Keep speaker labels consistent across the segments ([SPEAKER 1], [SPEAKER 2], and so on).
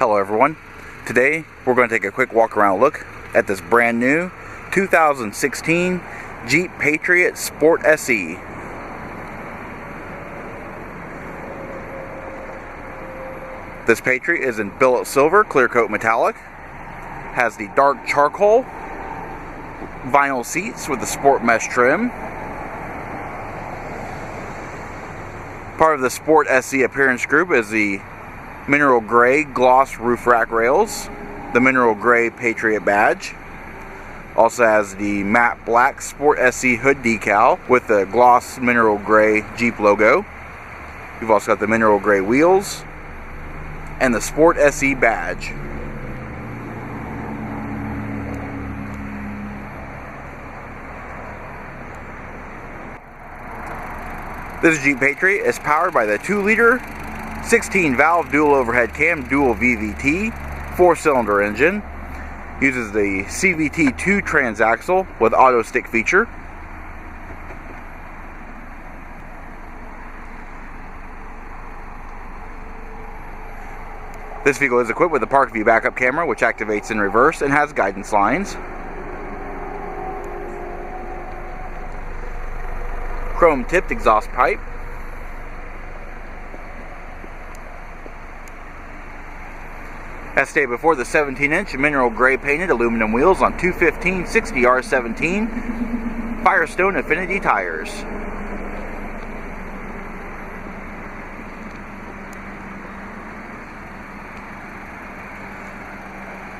[SPEAKER 1] Hello everyone. Today we're going to take a quick walk around look at this brand new 2016 Jeep Patriot Sport SE. This Patriot is in billet silver clear coat metallic, has the dark charcoal vinyl seats with the sport mesh trim. Part of the Sport SE appearance group is the mineral gray gloss roof rack rails, the mineral gray Patriot badge. Also has the matte black Sport SE hood decal with the gloss mineral gray Jeep logo. You've also got the mineral gray wheels and the Sport SE badge. This Jeep Patriot is powered by the 2-liter 16-valve dual overhead cam dual VVT 4-cylinder engine. Uses the CVT2 transaxle with auto stick feature. This vehicle is equipped with a Park View backup camera, which activates in reverse and has guidance lines. Chrome tipped exhaust pipe. As stated before, the 17-inch mineral gray painted aluminum wheels on 215 60R17 Firestone Affinity tires.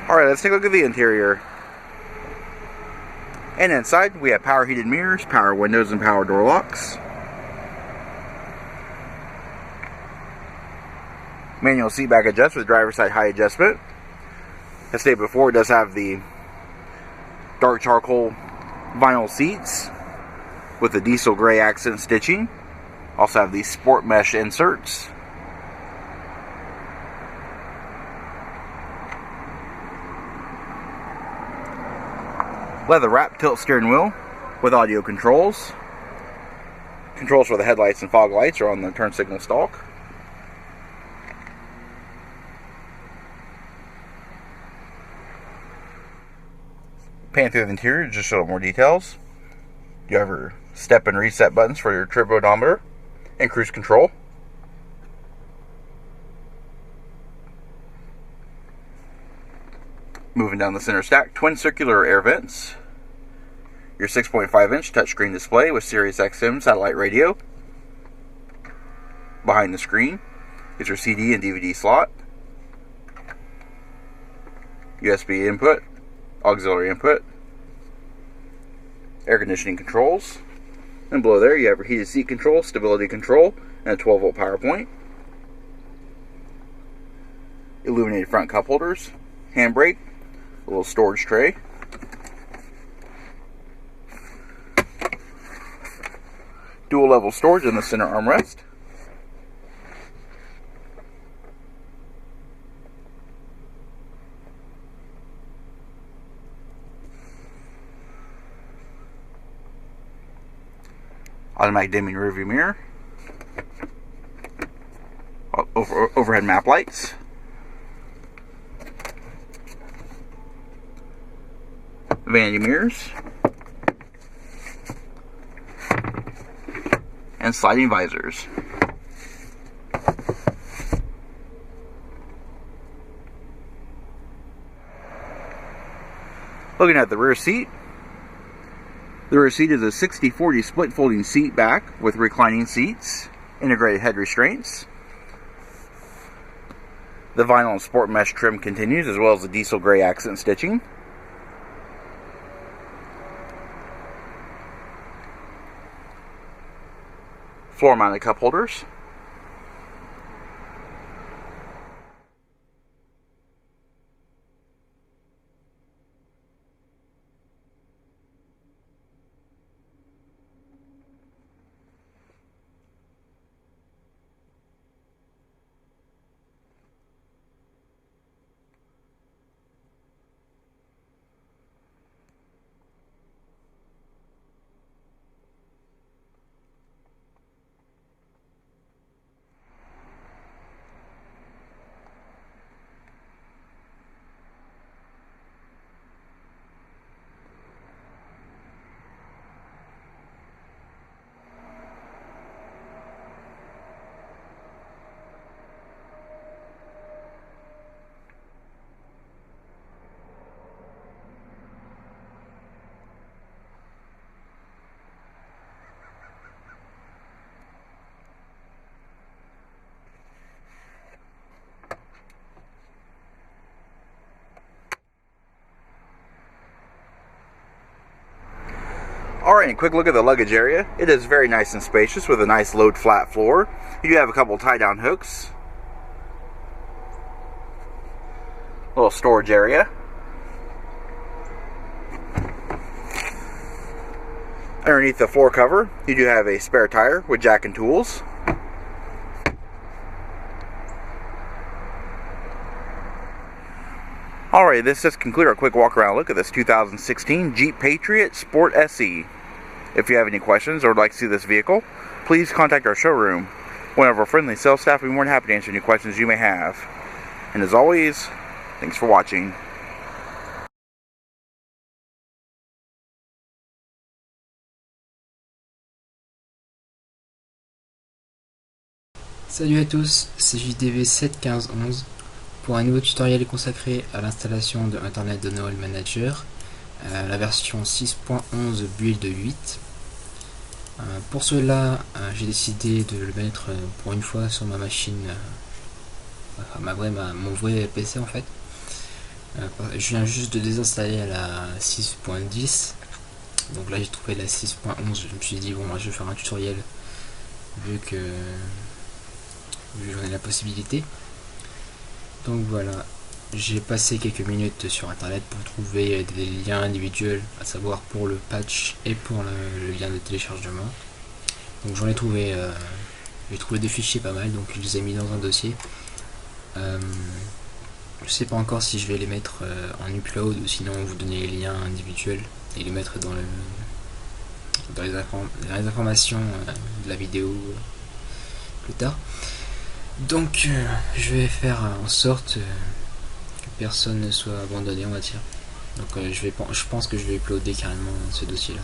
[SPEAKER 1] Alright, let's take a look at the interior. And inside, we have power heated mirrors, power windows, and power door locks. Manual seat back adjust with driver's side height adjustment. As stated before, it does have the dark charcoal vinyl seats with the diesel gray accent stitching. Also have these sport mesh inserts. Leather wrap tilt steering wheel with audio controls. Controls for the headlights and fog lights are on the turn signal stalk. Pan through the interior just to show more details. You have your step and reset buttons for your trip odometer and cruise control. Moving down the center stack, twin circular air vents. Your 6.5-inch touchscreen display with Sirius XM satellite radio. Behind the screen is your CD and DVD slot. USB input, auxiliary input, air conditioning controls. And below there you have your heated seat control, stability control, and a 12-volt power point. Illuminated front cup holders, handbrake, a little storage tray. Dual level storage in the center armrest. Automatic dimming rearview mirror. Overhead map lights. Vanity mirrors. And sliding visors. Looking at the rear seat. The rear seat is a 60/40 split folding seat back with reclining seats, integrated head restraints. The vinyl and sport mesh trim continues, as well as the diesel gray accent stitching. Floor mounted cup holders. Alright, a quick look at the luggage area. It is very nice and spacious with a nice load flat floor. You do have a couple tie down hooks. Little storage area. Underneath the floor cover, you do have a spare tire with jack and tools. Alright, this does conclude our quick walk around look at this 2016 Jeep Patriot Sport SE. If you have any questions or would like to see this vehicle, please contact our showroom. One of our friendly sales staff will be more than happy to answer any questions you may have. And as always, thanks for watching.
[SPEAKER 2] Salut à tous, c'est JDV 71511 pour un nouveau tutoriel consacré à l'installation de Internet Download Manager, la version 6.11 Build 8. Pour cela, j'ai décidé de le mettre pour une fois sur ma machine, mon vrai PC en fait. Je viens juste de désinstaller à la 6.10, donc là j'ai trouvé la 6.11, je me suis dit bon moi je vais faire un tutoriel vu que j'en ai la possibilité. Donc voilà, j'ai passé quelques minutes sur internet pour trouver des liens individuels, à savoir pour le patch et pour le lien de téléchargement. Donc j'en ai trouvé, j'ai trouvé des fichiers pas mal, donc je les ai mis dans un dossier. Je sais pas encore si je vais les mettre en upload ou sinon vous donner les liens individuels et les mettre dans les informations de la vidéo plus tard. Donc je vais faire en sorte que personne ne soit abandonné, on va dire. Donc je pense que je vais uploader carrément ce dossier là.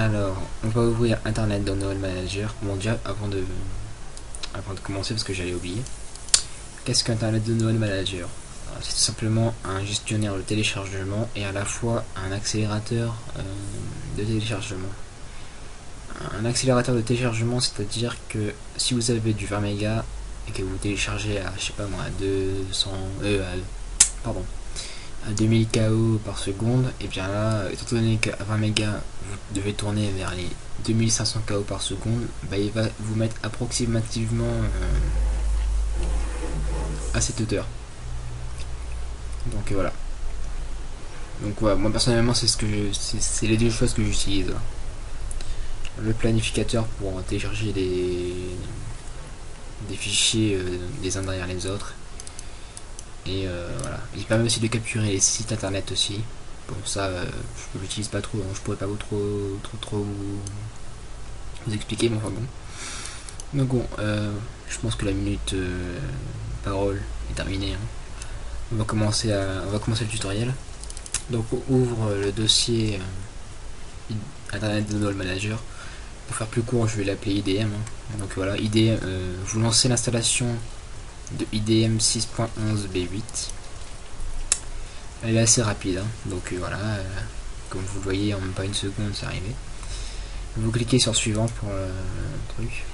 [SPEAKER 2] Alors on va ouvrir Internet Download Manager. Bon déjà avant de commencer, parce que j'allais oublier, qu'est-ce qu'Internet Download Manager? C'est tout simplement un gestionnaire de téléchargement et à la fois un accélérateur de téléchargement. Un accélérateur de téléchargement, c'est-à-dire que si vous avez du 20 mégas et que vous téléchargez à, je sais pas moi, à 2000 KO par seconde, et bien là, étant donné qu'à 20 mégas vous devez tourner vers les 2500 KO par seconde, bah, il va vous mettre approximativement à cette hauteur. Donc voilà. Donc voilà, moi personnellement c'est les deux choses que j'utilise. Le planificateur pour télécharger des fichiers les uns derrière les autres, et voilà, il permet aussi de capturer les sites internet aussi. Bon ça je l'utilise pas trop, hein. Je pourrais pas trop vous expliquer, mais enfin bon. Donc bon, je pense que la minute parole est terminée, hein. On va commencer le tutoriel. Donc on ouvre le dossier Internet Download Manager. Pour faire plus court, je vais l'appeler IDM. Hein. Donc voilà, IDM, vous lancez l'installation de IDM 6.11 B8. Elle est assez rapide, hein. Donc voilà, comme vous le voyez, en même pas une seconde, c'est arrivé. Vous cliquez sur suivant pour le truc.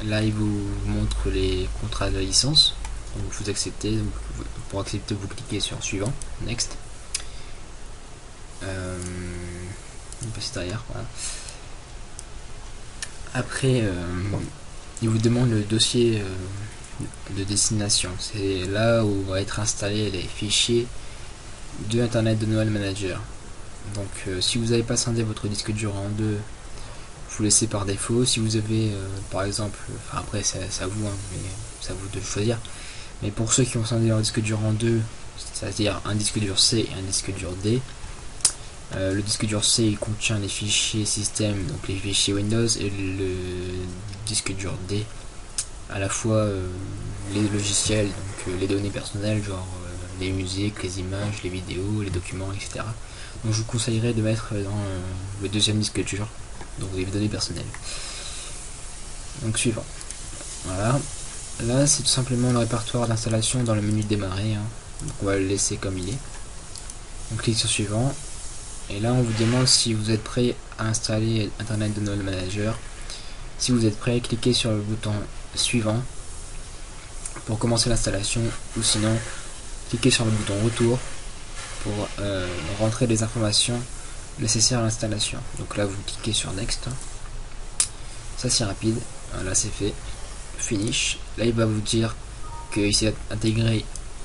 [SPEAKER 2] Là, il vous montre les contrats de licence. Donc vous acceptez. Donc, pour accepter, vous cliquez sur suivant, next. On passe derrière, voilà. Après, il vous demande le dossier de destination. C'est là où va être installé les fichiers de Internet Download Manager. Donc, si vous n'avez pas scindé votre disque dur en deux, vous laissez par défaut. Si vous avez, par exemple, enfin après c'est à vous, hein, mais c'est à vous de choisir. Mais pour ceux qui ont scindé leur disque dur en deux, c'est-à-dire un disque dur C et un disque dur D, le disque dur C il contient les fichiers système, donc les fichiers Windows, et le disque dur D à la fois les logiciels, donc les données personnelles, genre les musiques, les images, les vidéos, les documents, etc. Donc je vous conseillerais de mettre dans le deuxième disque dur, donc les données personnelles. Donc suivant. Voilà. Là c'est tout simplement le répertoire d'installation dans le menu démarrer, hein. Donc on va le laisser comme il est. On clique sur suivant. Et là on vous demande si vous êtes prêt à installer Internet Download Manager. Si vous êtes prêt, cliquez sur le bouton suivant pour commencer l'installation, ou sinon cliquez sur le bouton retour pour rentrer les informations nécessaires à l'installation. Donc là vous cliquez sur Next, ça c'est rapide, là c'est fait, Finish. Là il va vous dire qu'il s'est intégré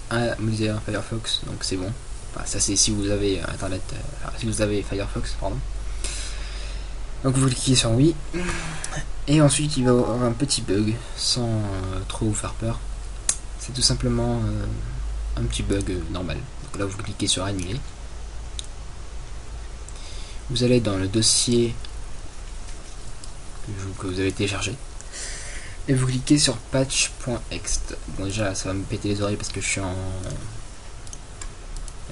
[SPEAKER 2] un Mozilla Firefox, donc c'est bon. Enfin, ça c'est si vous avez internet, si vous avez Firefox, pardon. Donc vous cliquez sur oui, et ensuite il va y avoir un petit bug sans trop vous faire peur. C'est tout simplement un petit bug normal. Donc là vous cliquez sur annuler. Vous allez dans le dossier que vous avez téléchargé et vous cliquez sur patch.ext. Bon, déjà ça va me péter les oreilles parce que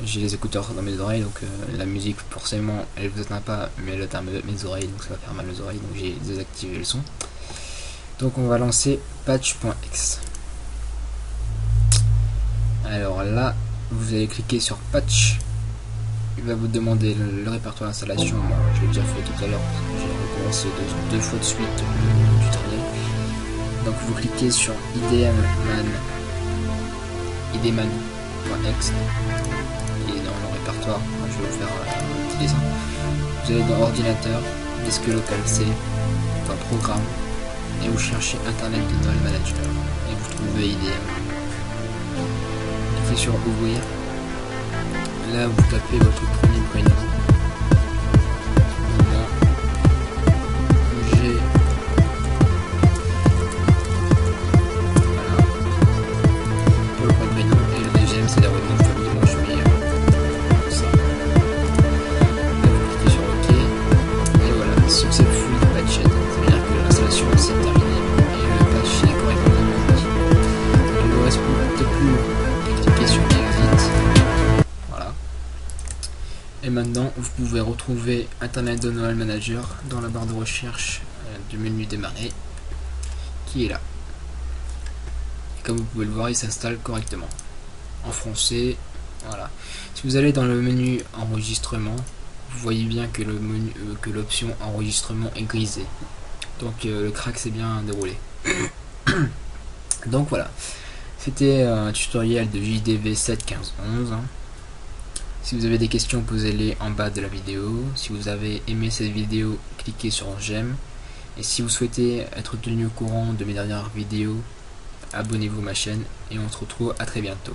[SPEAKER 2] j'ai les écouteurs dans mes oreilles, donc la musique forcément elle vous atteint pas, mais elle atteint mes oreilles, donc ça va faire mal aux oreilles, donc j'ai désactivé le son. Donc on va lancer patch.ext. Alors là vous allez cliquer sur patch. Il va vous demander le répertoire d'installation. Bon, je l'ai déjà fait tout à l'heure parce que j'ai recommencé deux fois de suite le tutoriel. Donc vous cliquez sur idman.ext et dans le répertoire, je vais vous faire un petit dessin. Vous allez dans ordinateur, disque local C, dans programme, et vous cherchez Internet de Noël Manager et vous trouvez IDM. Vous cliquez sur ouvrir. Là vous tapez votre premier prénom. Et maintenant, vous pouvez retrouver Internet de Noël Manager dans la barre de recherche du menu démarrer, qui est là. Et comme vous pouvez le voir, il s'installe correctement. En français, voilà. Si vous allez dans le menu enregistrement, vous voyez bien que le menu, que l'option enregistrement est grisée. Donc le crack s'est bien déroulé. Donc voilà. C'était un tutoriel de JDV 7.15.11. Si vous avez des questions, posez-les en bas de la vidéo. Si vous avez aimé cette vidéo, cliquez sur j'aime. Et si vous souhaitez être tenu au courant de mes dernières vidéos, abonnez-vous à ma chaîne et on se retrouve à très bientôt.